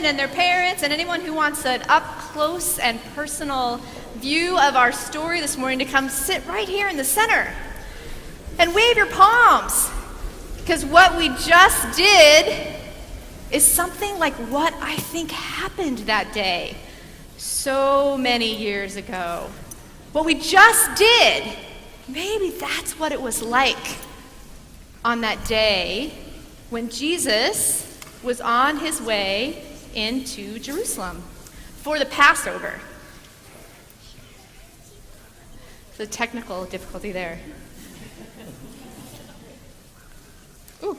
and their parents and anyone who wants an up-close and personal view of our story this morning to come sit right here in the center and wave your palms. Because what we just did is something like what I think happened that day so many years ago. What we just did, maybe that's what it was like on that day when Jesus was on his way into Jerusalem for the Passover. The technical difficulty there. Ooh.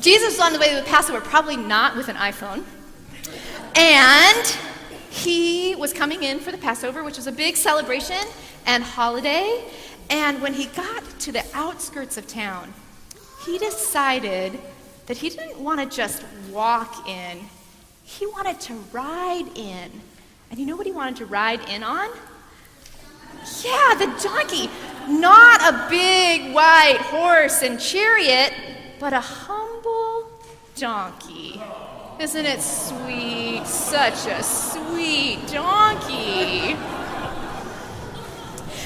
Jesus was on the way to the Passover, probably not with an iPhone. And he was coming in for the Passover, which was a big celebration and holiday. And when he got to the outskirts of town, he decided that he didn't want to just walk in. He wanted to ride in. And you know what he wanted to ride in on? Yeah, the donkey. Not a big white horse and chariot, but a humble donkey. Isn't it sweet? Such a sweet donkey.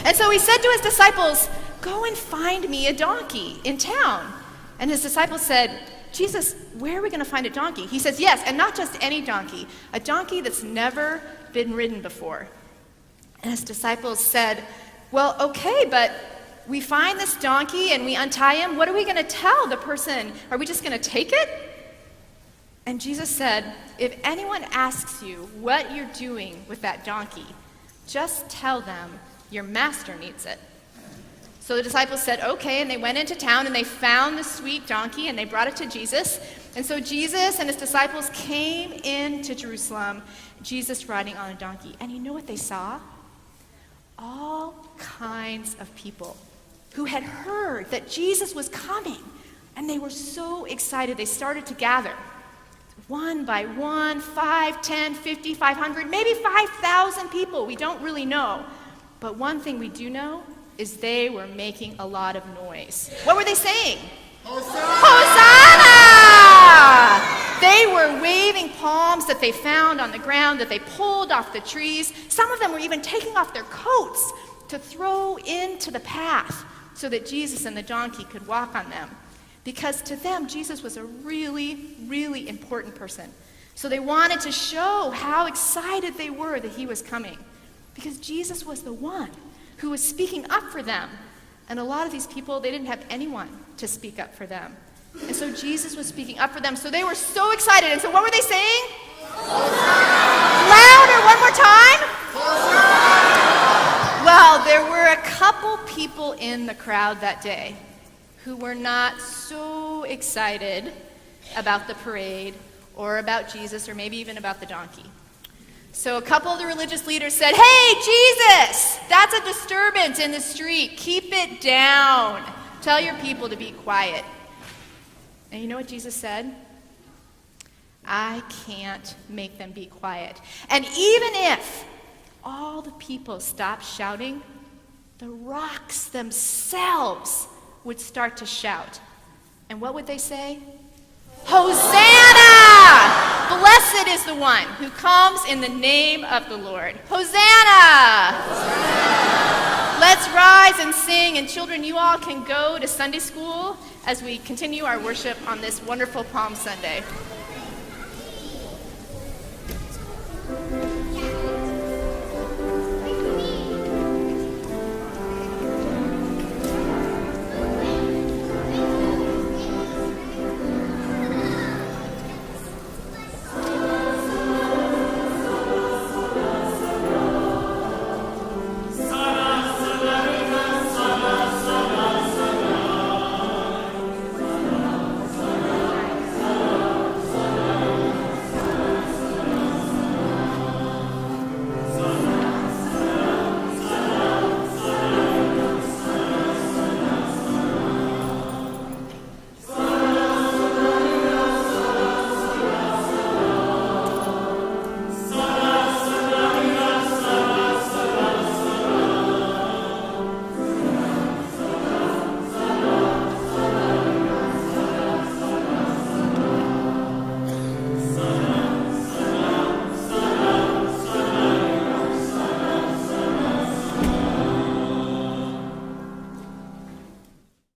And so he said to his disciples, "Go and find me a donkey in town." And his disciples said, "Jesus, where are we going to find a donkey?" He says, "Yes, and not just any donkey, a donkey that's never been ridden before." And his disciples said, "Well, okay, but we find this donkey and we untie him. What are we going to tell the person? Are we just going to take it?" And Jesus said, "If anyone asks you what you're doing with that donkey, just tell them your master needs it." So the disciples said, "Okay," and they went into town and they found the sweet donkey and they brought it to Jesus. And so Jesus and his disciples came into Jerusalem, Jesus riding on a donkey. And you know what they saw? All kinds of people who had heard that Jesus was coming. And they were so excited, they started to gather. One by one, 5, 10, 50, 500, maybe 5,000 people. We don't really know. But one thing we do know is they were making a lot of noise. What were they saying? Hosanna! Hosanna! They were waving palms that they found on the ground, that they pulled off the trees. Some of them were even taking off their coats to throw into the path so that Jesus and the donkey could walk on them. Because to them, Jesus was a really, really important person. So they wanted to show how excited they were that he was coming. Because Jesus was the one who was speaking up for them. And a lot of these people, they didn't have anyone to speak up for them. And so Jesus was speaking up for them. So they were so excited. And so what were they saying? Hosanna! Louder, one more time. Hosanna! Well, there were a couple people in the crowd that day who were not so excited about the parade or about Jesus or maybe even about the donkey. So a couple of the religious leaders said, "Hey, Jesus, that's a disturbance in the street. Keep it down. Tell your people to be quiet." And you know what Jesus said? "I can't make them be quiet. And even if all the people stopped shouting, the rocks themselves would start to shout." And what would they say? "Hosanna! Blessed is the one who comes in the name of the Lord. Hosanna!" Hosanna! Let's rise and sing. And children, you all can go to Sunday school as we continue our worship on this wonderful Palm Sunday.